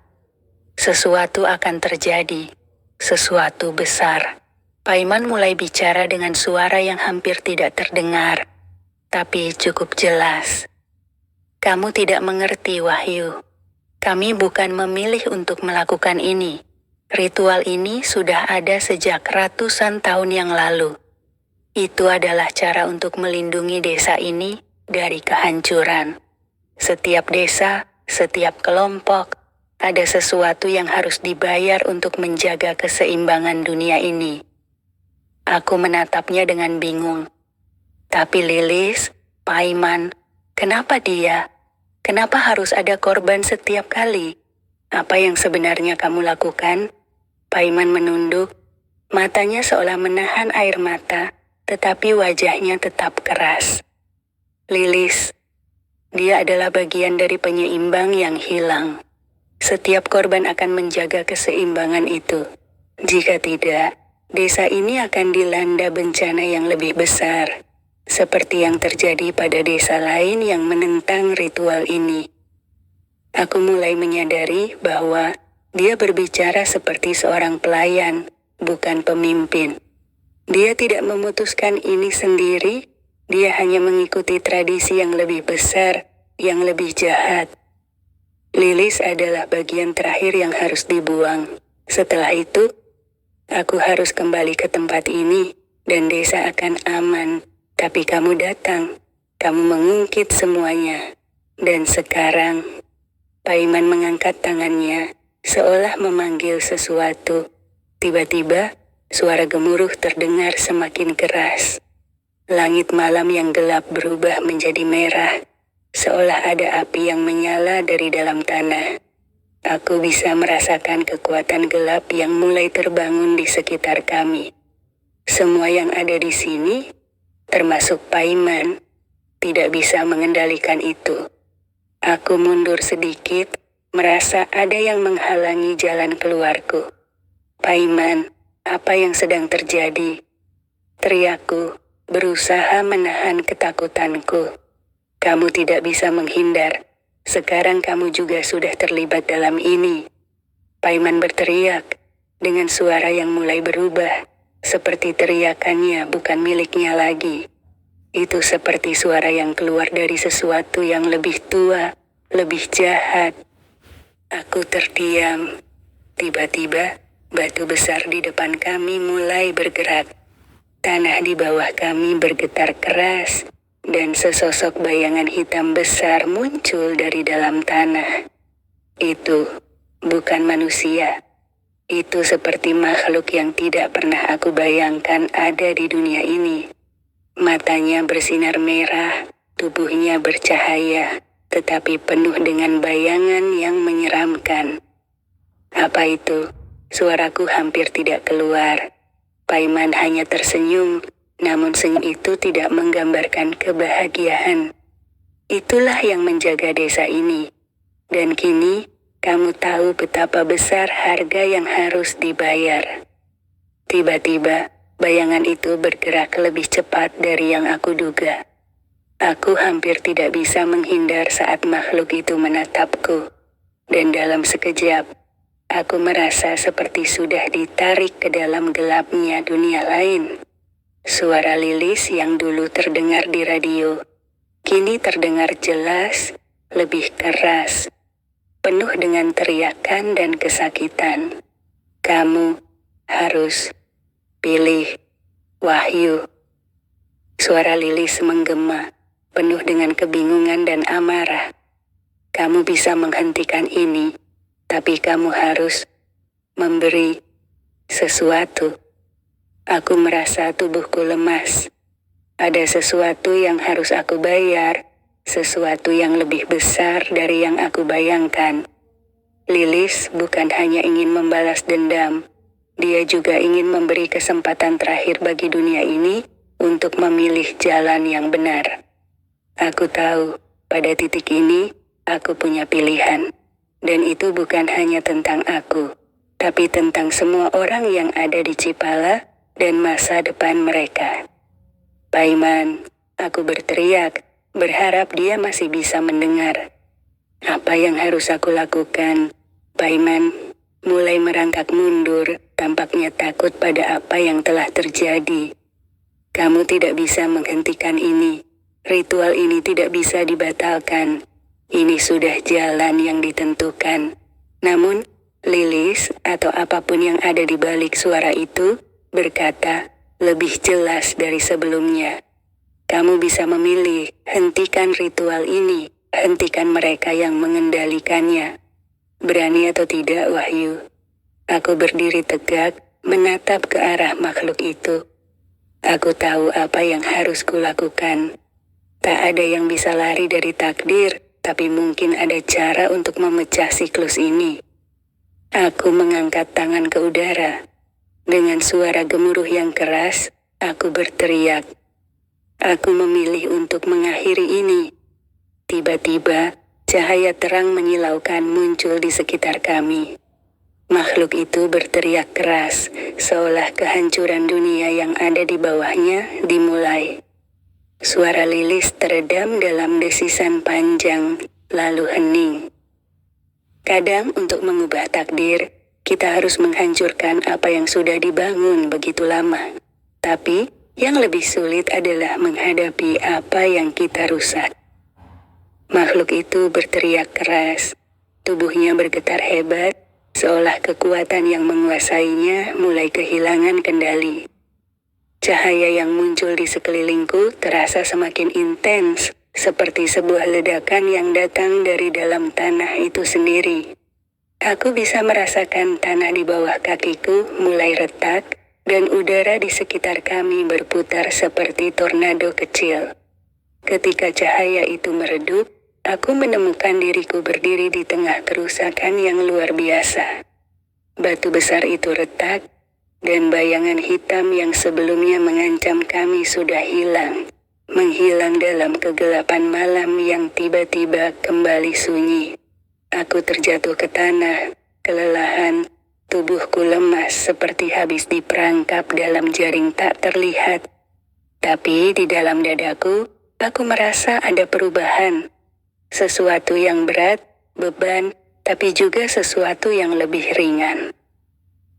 Sesuatu akan terjadi, sesuatu besar. Paiman mulai bicara dengan suara yang hampir tidak terdengar, tapi cukup jelas. "Kamu tidak mengerti, Wahyu. Kami bukan memilih untuk melakukan ini. Ritual ini sudah ada sejak ratusan tahun yang lalu. Itu adalah cara untuk melindungi desa ini dari kehancuran. Setiap desa, setiap kelompok, ada sesuatu yang harus dibayar untuk menjaga keseimbangan dunia ini." Aku menatapnya dengan bingung. "Tapi Lilis, Paiman, kenapa dia? Kenapa harus ada korban setiap kali? Apa yang sebenarnya kamu lakukan?" Paiman menunduk, matanya seolah menahan air mata, tetapi wajahnya tetap keras. "Lilis, dia adalah bagian dari penyeimbang yang hilang. Setiap korban akan menjaga keseimbangan itu. Jika tidak, desa ini akan dilanda bencana yang lebih besar, seperti yang terjadi pada desa lain yang menentang ritual ini." Aku mulai menyadari bahwa dia berbicara seperti seorang pelayan, bukan pemimpin. Dia tidak memutuskan ini sendiri, dia hanya mengikuti tradisi yang lebih besar, yang lebih jahat. Lilis adalah bagian terakhir yang harus dibuang. Setelah itu, aku harus kembali ke tempat ini, dan desa akan aman. Tapi kamu datang, kamu mengungkit semuanya. Dan sekarang, Paiman mengangkat tangannya, seolah memanggil sesuatu. Tiba-tiba, suara gemuruh terdengar semakin keras. Langit malam yang gelap berubah menjadi merah, seolah ada api yang menyala dari dalam tanah. Aku bisa merasakan kekuatan gelap yang mulai terbangun di sekitar kami. Semua yang ada di sini, termasuk Paiman, tidak bisa mengendalikan itu. Aku mundur sedikit, merasa ada yang menghalangi jalan keluarku. Paiman, apa yang sedang terjadi? Teriakku, berusaha menahan ketakutanku. Kamu tidak bisa menghindar. Sekarang kamu juga sudah terlibat dalam ini. Paiman berteriak, dengan suara yang mulai berubah, seperti teriakannya bukan miliknya lagi. Itu seperti suara yang keluar dari sesuatu yang lebih tua, lebih jahat. Aku terdiam. Tiba-tiba, batu besar di depan kami mulai bergerak. Tanah di bawah kami bergetar keras, dan sesosok bayangan hitam besar muncul dari dalam tanah. Itu bukan manusia. Itu seperti makhluk yang tidak pernah aku bayangkan ada di dunia ini. Matanya bersinar merah, tubuhnya bercahaya, tetapi penuh dengan bayangan yang menyeramkan. Apa itu? Suaraku hampir tidak keluar. Paiman hanya tersenyum, namun senyum itu tidak menggambarkan kebahagiaan. Itulah yang menjaga desa ini. Dan kini, kamu tahu betapa besar harga yang harus dibayar. Tiba-tiba, bayangan itu bergerak lebih cepat dari yang aku duga. Aku hampir tidak bisa menghindar saat makhluk itu menatapku. Dan dalam sekejap, aku merasa seperti sudah ditarik ke dalam gelapnya dunia lain. Suara Lilis yang dulu terdengar di radio, kini terdengar jelas, lebih keras, penuh dengan teriakan dan kesakitan. Kamu harus pilih Wahyu. Suara Lilis menggema, penuh dengan kebingungan dan amarah. Kamu bisa menghentikan ini. Tapi kamu harus memberi sesuatu. Aku merasa tubuhku lemas. Ada sesuatu yang harus aku bayar, sesuatu yang lebih besar dari yang aku bayangkan. Lilis bukan hanya ingin membalas dendam, dia juga ingin memberi kesempatan terakhir bagi dunia ini untuk memilih jalan yang benar. Aku tahu, pada titik ini, aku punya pilihan. Dan itu bukan hanya tentang aku, tapi tentang semua orang yang ada di Cipala dan masa depan mereka. Paiman, aku berteriak, berharap dia masih bisa mendengar. Apa yang harus aku lakukan? Paiman mulai merangkak mundur, tampaknya takut pada apa yang telah terjadi. Kamu tidak bisa menghentikan ini. Ritual ini tidak bisa dibatalkan. Ini sudah jalan yang ditentukan. Namun, Lilis atau apapun yang ada di balik suara itu berkata lebih jelas dari sebelumnya. Kamu bisa memilih, hentikan ritual ini, hentikan mereka yang mengendalikannya. Berani atau tidak, Wahyu? Aku berdiri tegak, menatap ke arah makhluk itu. Aku tahu apa yang harus kulakukan. Tak ada yang bisa lari dari takdir, tapi mungkin ada cara untuk memecah siklus ini. Aku mengangkat tangan ke udara. Dengan suara gemuruh yang keras, aku berteriak. Aku memilih untuk mengakhiri ini. Tiba-tiba, cahaya terang menyilaukan muncul di sekitar kami. Makhluk itu berteriak keras, seolah kehancuran dunia yang ada di bawahnya dimulai. Suara Lilis teredam dalam desisan panjang, lalu hening. Kadang untuk mengubah takdir, kita harus menghancurkan apa yang sudah dibangun begitu lama. Tapi, yang lebih sulit adalah menghadapi apa yang kita rusak. Makhluk itu berteriak keras. Tubuhnya bergetar hebat, seolah kekuatan yang menguasainya mulai kehilangan kendali. Cahaya yang muncul di sekelilingku terasa semakin intens, seperti sebuah ledakan yang datang dari dalam tanah itu sendiri. Aku bisa merasakan tanah di bawah kakiku mulai retak, dan udara di sekitar kami berputar seperti tornado kecil. Ketika cahaya itu meredup, aku menemukan diriku berdiri di tengah kerusakan yang luar biasa. Batu besar itu retak, dan bayangan hitam yang sebelumnya mengancam kami sudah hilang, menghilang dalam kegelapan malam yang tiba-tiba kembali sunyi. Aku terjatuh ke tanah, kelelahan, tubuhku lemas seperti habis diperangkap dalam jaring tak terlihat. Tapi di dalam dadaku, aku merasa ada perubahan. Sesuatu yang berat, beban, tapi juga sesuatu yang lebih ringan.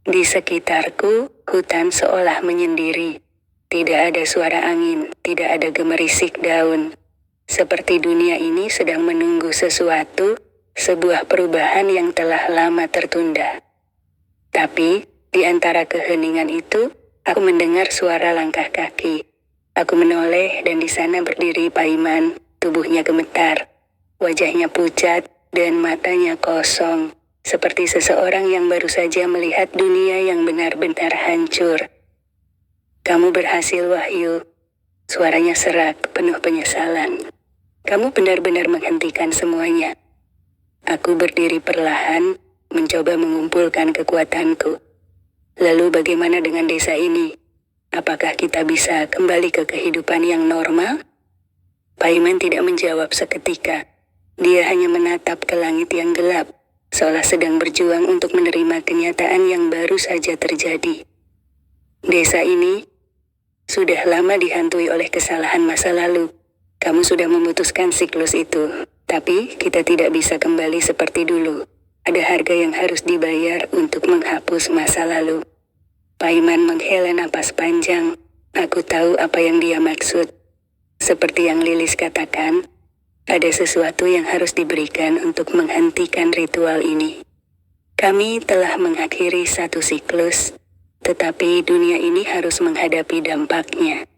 Di sekitarku, hutan seolah menyendiri. Tidak ada suara angin, tidak ada gemerisik daun. Seperti dunia ini sedang menunggu sesuatu, sebuah perubahan yang telah lama tertunda. Tapi, di antara keheningan itu, aku mendengar suara langkah kaki. Aku menoleh dan di sana berdiri Paiman, tubuhnya gemetar. Wajahnya pucat dan matanya kosong. Seperti seseorang yang baru saja melihat dunia yang benar-benar hancur. Kamu berhasil, Wahyu. Suaranya serak, penuh penyesalan. Kamu benar-benar menghentikan semuanya. Aku berdiri perlahan, mencoba mengumpulkan kekuatanku. Lalu bagaimana dengan desa ini? Apakah kita bisa kembali ke kehidupan yang normal? Paiman tidak menjawab seketika. Dia hanya menatap ke langit yang gelap, seolah sedang berjuang untuk menerima kenyataan yang baru saja terjadi. Desa ini sudah lama dihantui oleh kesalahan masa lalu. Kamu sudah memutuskan siklus itu, tapi kita tidak bisa kembali seperti dulu. Ada harga yang harus dibayar untuk menghapus masa lalu. Paiman menghela napas panjang. Aku tahu apa yang dia maksud. Seperti yang Lilis katakan, ada sesuatu yang harus diberikan untuk menghentikan ritual ini. Kami telah mengakhiri satu siklus, tetapi dunia ini harus menghadapi dampaknya.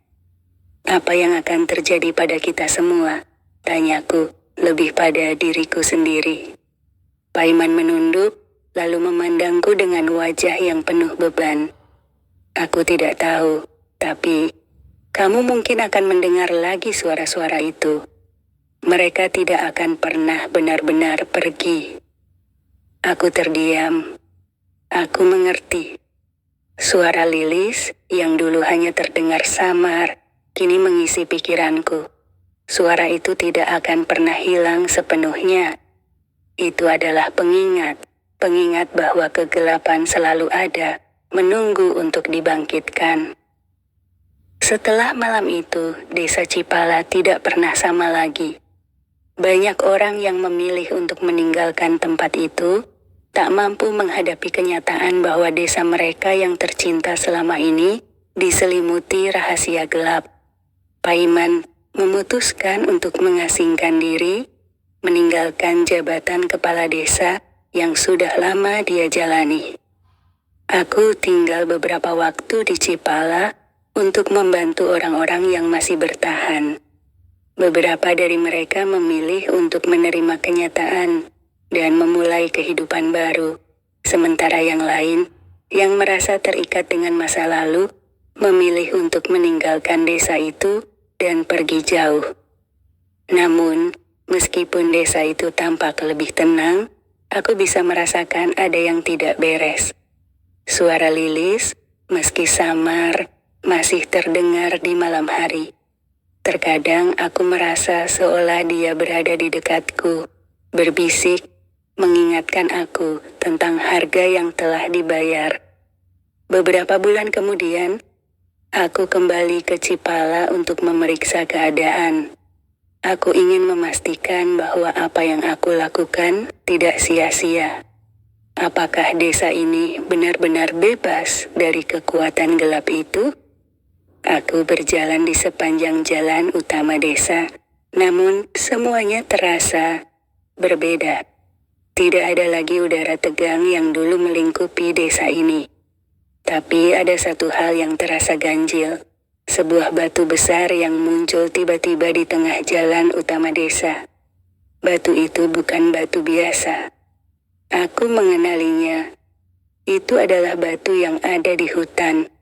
Apa yang akan terjadi pada kita semua? Tanyaku, lebih pada diriku sendiri. Paiman menunduk, lalu memandangku dengan wajah yang penuh beban. Aku tidak tahu, tapi kamu mungkin akan mendengar lagi suara-suara itu. Mereka tidak akan pernah benar-benar pergi. Aku terdiam. Aku mengerti. Suara Lilis yang dulu hanya terdengar samar, kini mengisi pikiranku. Suara itu tidak akan pernah hilang sepenuhnya. Itu adalah pengingat bahwa kegelapan selalu ada, menunggu untuk dibangkitkan. Setelah malam itu, desa Cipala tidak pernah sama lagi. Banyak orang yang memilih untuk meninggalkan tempat itu, tak mampu menghadapi kenyataan bahwa desa mereka yang tercinta selama ini diselimuti rahasia gelap. Paiman memutuskan untuk mengasingkan diri, meninggalkan jabatan kepala desa yang sudah lama dia jalani. Aku tinggal beberapa waktu di Cipala untuk membantu orang-orang yang masih bertahan. Beberapa dari mereka memilih untuk menerima kenyataan dan memulai kehidupan baru, sementara yang lain, yang merasa terikat dengan masa lalu, memilih untuk meninggalkan desa itu dan pergi jauh. Namun, meskipun desa itu tampak lebih tenang, aku bisa merasakan ada yang tidak beres. Suara Lilis, meski samar, masih terdengar di malam hari. Terkadang aku merasa seolah dia berada di dekatku, berbisik, mengingatkan aku tentang harga yang telah dibayar. Beberapa bulan kemudian, aku kembali ke Cipala untuk memeriksa keadaan. Aku ingin memastikan bahwa apa yang aku lakukan tidak sia-sia. Apakah desa ini benar-benar bebas dari kekuatan gelap itu? Aku berjalan di sepanjang jalan utama desa, namun semuanya terasa berbeda. Tidak ada lagi udara tegang yang dulu melingkupi desa ini. Tapi ada satu hal yang terasa ganjil. sebuah batu besar yang muncul tiba-tiba di tengah jalan utama desa. Batu itu bukan batu biasa. Aku mengenalinya. Itu adalah batu yang ada di hutan.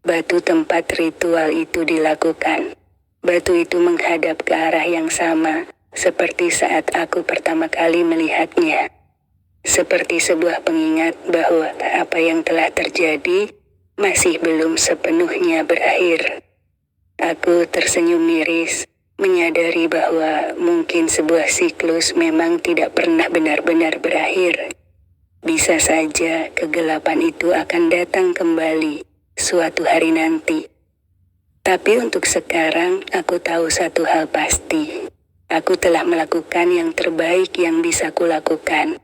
Batu tempat ritual itu dilakukan. Batu itu menghadap ke arah yang sama, seperti saat aku pertama kali melihatnya. Seperti sebuah pengingat bahwa apa yang telah terjadi masih belum sepenuhnya berakhir. Aku tersenyum miris, menyadari bahwa mungkin sebuah siklus memang tidak pernah benar-benar berakhir. Bisa saja kegelapan itu akan datang kembali suatu hari nanti. Tapi untuk sekarang aku tahu satu hal pasti. Aku telah melakukan yang terbaik yang bisa kulakukan.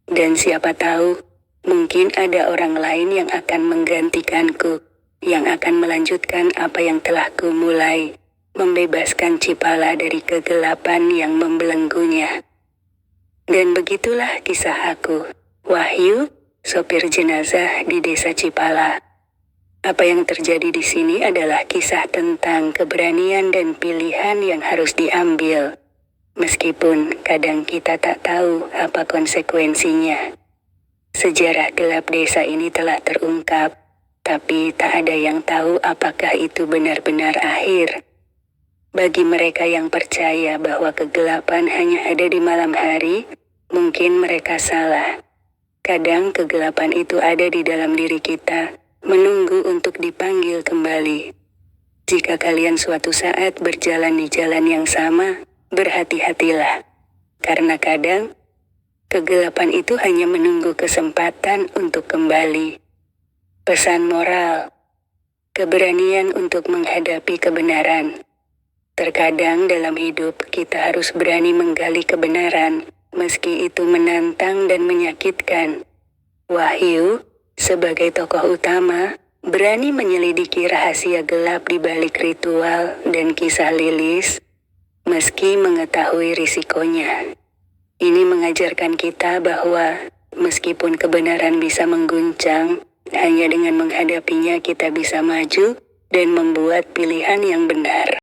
Dan siapa tahu, mungkin ada orang lain yang akan menggantikanku, yang akan melanjutkan apa yang telah kumulai, membebaskan Cipala dari kegelapan yang membelenggunya. Dan begitulah kisah aku. Wahyu, sopir jenazah di desa Cipala. Apa yang terjadi di sini adalah kisah tentang keberanian dan pilihan yang harus diambil. Meskipun kadang kita tak tahu apa konsekuensinya. Sejarah gelap desa ini telah terungkap, tapi tak ada yang tahu apakah itu benar-benar akhir. Bagi mereka yang percaya bahwa kegelapan hanya ada di malam hari, mungkin mereka salah. Kadang kegelapan itu ada di dalam diri kita, menunggu untuk dipanggil kembali. Jika kalian suatu saat berjalan di jalan yang sama, berhati-hatilah. Karena kadang, kegelapan itu hanya menunggu kesempatan untuk kembali. Pesan moral, keberanian untuk menghadapi kebenaran. Terkadang dalam hidup kita harus berani menggali kebenaran, meski itu menantang dan menyakitkan. Wahyu, sebagai tokoh utama, berani menyelidiki rahasia gelap di balik ritual dan kisah Lilis, meski mengetahui risikonya. Ini mengajarkan kita bahwa meskipun kebenaran bisa mengguncang, hanya dengan menghadapinya kita bisa maju dan membuat pilihan yang benar.